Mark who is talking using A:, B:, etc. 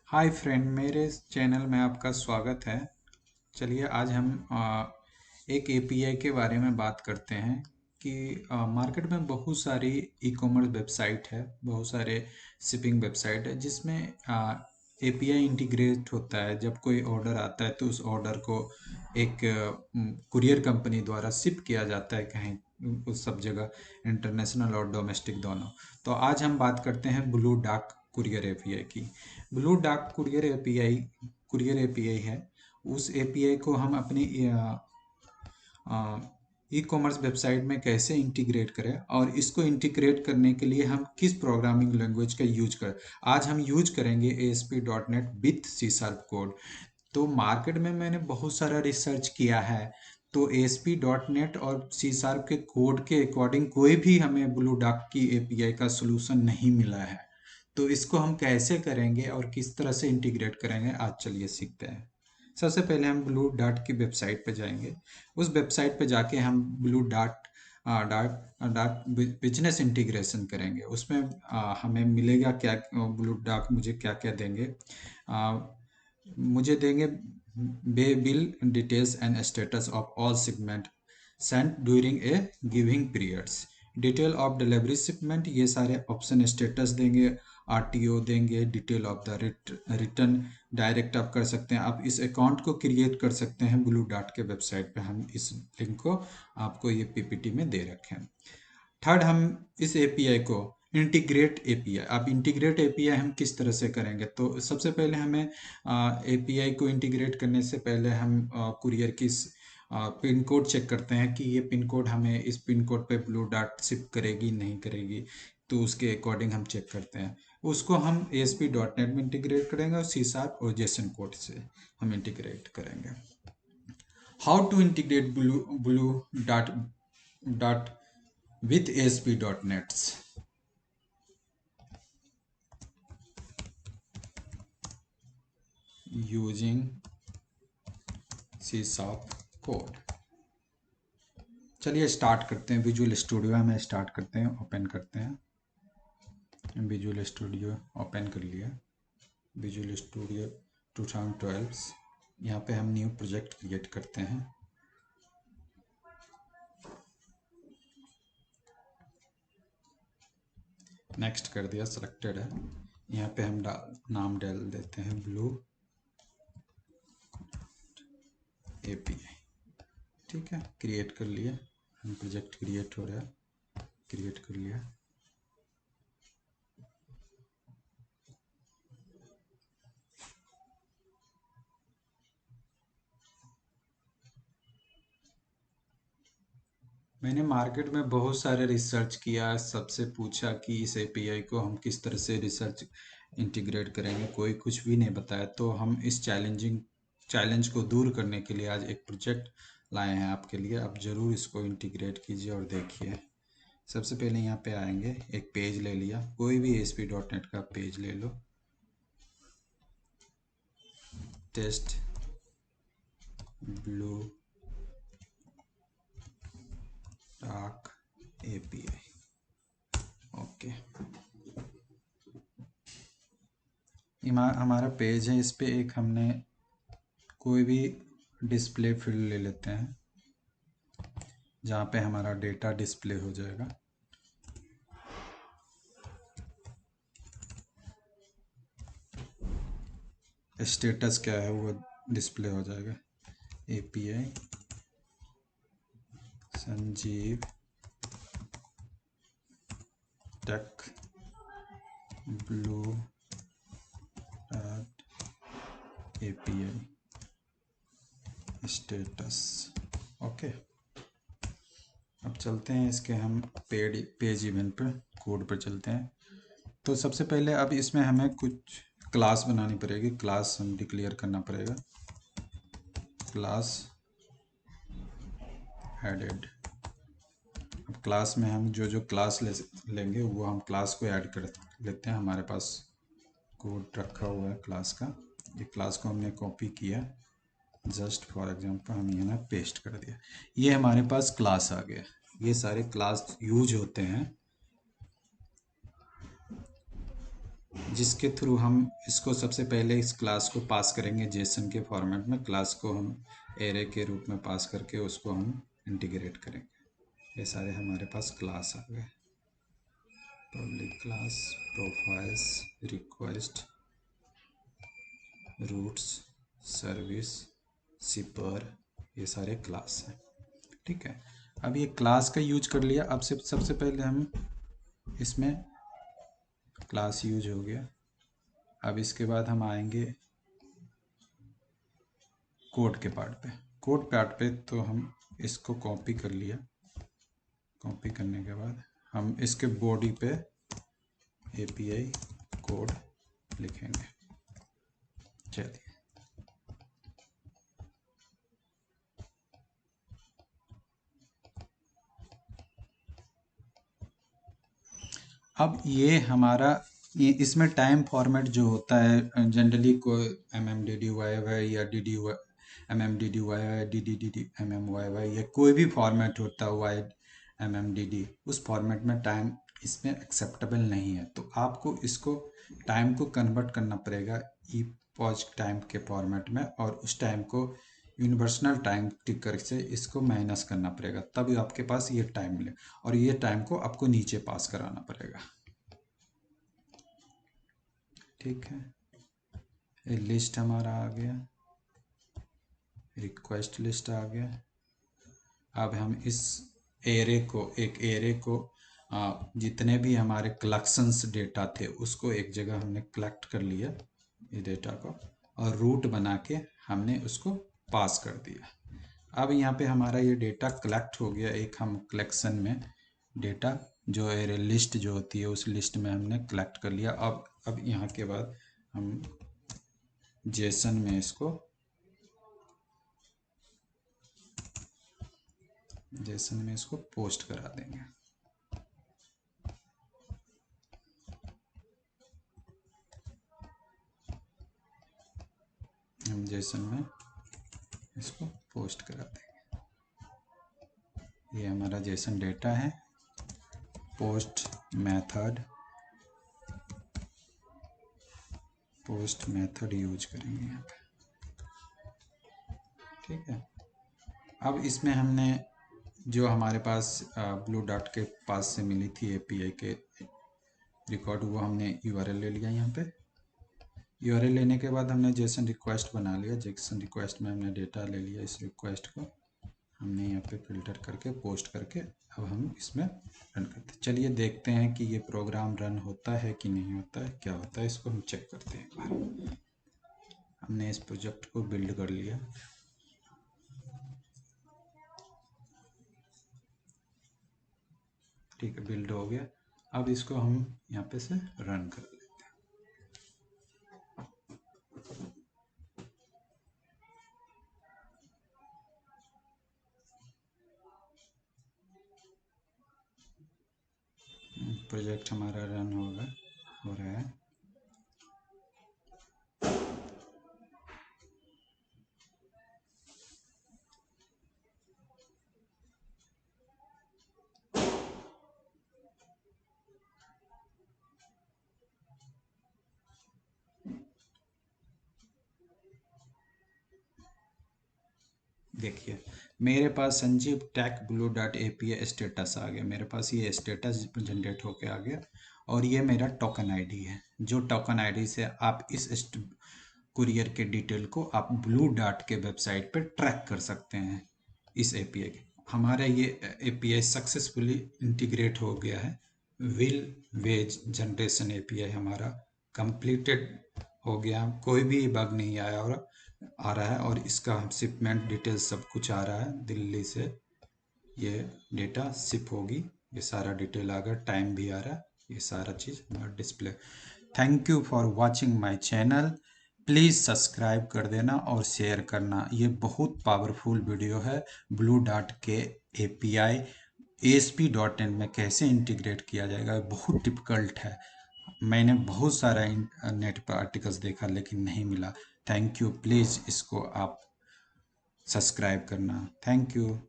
A: Hi friend, मेरे इस channel में आपका स्वागत है। चलिए आज हम एक एपीआई के बारे में बात करते हैं कि मार्केट में बहुत सारी ई कॉमर्स वेबसाइट है, बहुत सारे शिपिंग वेबसाइट है जिसमें एपीआई इंटीग्रेट होता है। जब कोई ऑर्डर आता है तो उस ऑर्डर को एक कुरियर कंपनी द्वारा शिप किया जाता है कहीं उस सब जगह, इंटरनेशनल और डोमेस्टिक दोनों। तो आज हम बात करते हैं ब्लू डार्क कुरियर एपीआई की। ब्लू डार्क कुरियर एपीआई है। उस एपीआई को हम अपनी ई कॉमर्स वेबसाइट में कैसे इंटीग्रेट करें और इसको इंटीग्रेट करने के लिए हम किस प्रोग्रामिंग लैंग्वेज का यूज करें। आज हम यूज करेंगे ASP.NET with C sharp code. तो मार्केट में मैंने बहुत सारा रिसर्च किया है, तो ASP.NET और सी शार्प के कोड के अकॉर्डिंग कोई भी हमें ब्लू डार्क की एपीआई का सोल्यूशन नहीं मिला है। तो इसको हम कैसे करेंगे और किस तरह से इंटीग्रेट करेंगे, आज चलिए सीखते हैं। सबसे पहले हम ब्लू डार्ट की वेबसाइट पे जाएंगे। उस वेबसाइट पे जाके हम blue Dart dart dart business integration करेंगे। उसमें हमें मिलेगा क्या, ब्लू डार्ट मुझे क्या क्या देंगे। आ, मुझे देंगे way bill details and status of all shipment sent during a giving periods, detail of delivery shipment, ये सारे ऑप्शन स्टेटस देंगे, आरटीओ देंगे, detail of the return direct आप कर सकते हैं। आप इस अकाउंट को क्रिएट कर सकते हैं ब्लू डार्ट के वेबसाइट पे। हम इस लिंक को आपको ये पीपीटी में दे रखे हैं। थर्ड, हम इस एपीआई को इंटीग्रेट एपीआई, अब इंटीग्रेट एपीआई हम किस तरह से करेंगे। तो सबसे पहले हमें एपीआई को इंटीग्रेट करने से पहले हम कुरियर की पिन कोड चेक करते हैं कि ये पिन कोड हमें इस पिन कोड पे ब्लू डार्ट शिप करेगी नहीं करेगी। तो उसके अकॉर्डिंग हम चेक करते हैं। उसको हम ASP.NET में इंटीग्रेट करेंगे और सी शार्प और जेसन कोड से हम इंटीग्रेट करेंगे। How to integrate Blue Dart Dart with ASP.NET using C sharp code. चलिए स्टार्ट करते हैं। विजुअल स्टूडियो में स्टार्ट करते हैं, ओपन करते हैं। विजुअल स्टूडियो ओपन कर लिया। विजुअल स्टूडियो 2012, यहाँ पे हम न्यू प्रोजेक्ट क्रिएट करते हैं। नेक्स्ट कर दिया, सिलेक्टेड है। यहाँ पे हम नाम डाल देते हैं ब्लू एपीआई। ठीक है, क्रिएट कर लिया। हम प्रोजेक्ट क्रिएट हो रहा है, क्रिएट कर लिया। मैंने मार्केट में बहुत सारे रिसर्च किया, सबसे पूछा कि इस एपीआई को हम किस तरह से रिसर्च इंटीग्रेट करेंगे, कोई कुछ भी नहीं बताया। तो हम इस चैलेंज को दूर करने के लिए आज एक प्रोजेक्ट लाए हैं आपके लिए। आप ज़रूर इसको इंटीग्रेट कीजिए और देखिए। सबसे पहले यहाँ पे आएंगे, एक पेज ले लिया, कोई भी ASP.NET का पेज ले लो। Test blue dark API, okay. हमारा पेज है, इस पे एक हमने कोई भी डिस्प्ले फील्ड ले लेते हैं जहाँ पे हमारा डेटा डिस्प्ले हो जाएगा। स्टेटस क्या है वो डिस्प्ले हो जाएगा। API Sanjeev tech Blue Dart API status, okay. अब चलते हैं इसके हम पेज इवेंट पर, कोड पर चलते हैं। तो सबसे पहले अब इसमें हमें कुछ क्लास बनानी पड़ेगी, क्लास हम डिक्लेयर करना पड़ेगा। Class added. अब क्लास में हम जो जो क्लास लेंगे वो हम क्लास को ऐड कर लेते हैं। हमारे पास कोड रखा हुआ है क्लास का, ये क्लास को हमने कॉपी किया, जस्ट फॉर एग्जांपल हम यहाँ पेस्ट कर दिया। ये हमारे पास क्लास आ गया। ये सारे क्लास यूज होते हैं जिसके थ्रू हम इसको सबसे पहले इस क्लास को पास करेंगे जेसन के फॉर्मेट में। क्लास को हम एरे के रूप में पास करके उसको हम इंटीग्रेट करेंगे। ये सारे हमारे पास क्लास आ गए। Public class, profiles, request, routes, service, shipper, ये सारे क्लास हैं। ठीक है, अब ये क्लास का यूज कर लिया। अब सबसे पहले हम इसमें क्लास यूज हो गया। अब इसके बाद हम आएंगे कोड के पार्ट पे। कोड पार्ट पे तो हम इसको कॉपी कर लिया। कॉपी करने के बाद हम इसके बॉडी पे API कोड लिखेंगे। चलिए, अब ये हमारा इसमें टाइम फॉर्मेट जो होता है जनरली कोई MMDDYY या MMDDYY DDDMMYY या कोई भी फॉर्मेट होता है YMMDD, उस फॉर्मेट में टाइम इसमें एक्सेप्टेबल नहीं है। तो आपको इसको टाइम को कन्वर्ट करना पड़ेगा epoch टाइम के फॉर्मेट में, और उस टाइम को यूनिवर्सल टाइम टिकर से इसको माइनस करना पड़ेगा, तब आपके पास ये टाइम मिले। और ये टाइम को आपको नीचे पास कराना पड़ेगा। ठीक है, ये लिस्ट हमारा आ गया, रिक्वेस्ट लिस्ट आ गया। अब हम इस एक एरे को जितने भी हमारे कलेक्शंस डेटा थे उसको एक जगह हमने कलेक्ट कर लिया, ये डेटा को, और रूट बना के हमने उसको पास कर दिया। अब यहाँ पे हमारा ये डेटा कलेक्ट हो गया। एक हम कलेक्शन में डेटा जो एरे लिस्ट जो होती है उस लिस्ट में हमने कलेक्ट कर लिया। अब यहाँ के बाद हम जेसन में इसको पोस्ट करा देंगे। हम जेसन में इसको पोस्ट करा देंगे। ये हमारा जेसन डेटा है। पोस्ट मेथड यूज करेंगे यहाँ पे। ठीक है, अब इसमें हमने जो हमारे पास ब्लू डॉट के पास से मिली थी API के रिकॉर्ड, वो हमने URL ले लिया। यहाँ पे URL लेने के बाद हमने जेसन रिक्वेस्ट बना लिया। जेसन रिक्वेस्ट में हमने डेटा ले लिया। इस रिक्वेस्ट को हमने यहाँ पे फिल्टर करके पोस्ट करके अब हम इसमें रन करते हैं। चलिए देखते हैं कि ये प्रोग्राम रन होता है कि नहीं होता है, क्या होता है, इसको हम चेक करते हैं एक बार। हमने इस प्रोजेक्ट को बिल्ड कर लिया। ठीक है, बिल्ड हो गया। अब इसको हम यहाँ पे से रन कर लेते हैं। प्रोजेक्ट हमारा रन हो रहा है। देखिए, मेरे पास संजीव टैक ब्लू डॉट API स्टेटस आ गया। मेरे पास ये स्टेटस जनरेट होके आ गया, और ये मेरा टोकन आईडी है। जो टोकन आईडी से आप इस कुरियर के डिटेल को आप ब्लू डॉट के वेबसाइट पर ट्रैक कर सकते हैं। इस API के हमारा ये API सक्सेसफुली इंटीग्रेट हो गया है। विल वेज जनरेशन API हमारा कंप्लीटेड हो गया। कोई भी बग नहीं आया और आ रहा है, और इसका शिपमेंट डिटेल्स सब कुछ आ रहा है। दिल्ली से ये डेटा शिप होगी, ये सारा डिटेल आ गया, टाइम भी आ रहा है, ये सारा चीज़ हमारा display. Thank you for watching my channel. Please subscribe कर देना और शेयर करना। ये बहुत पावरफुल वीडियो है। ब्लू डॉट के API ASP.NET में कैसे इंटीग्रेट किया जाएगा, बहुत डिफ़िकल्ट है। मैंने बहुत सारा नेट पर आर्टिकल्स देखा लेकिन नहीं मिला। थैंक यू, प्लीज़ इसको आप सब्सक्राइब करना। Thank you.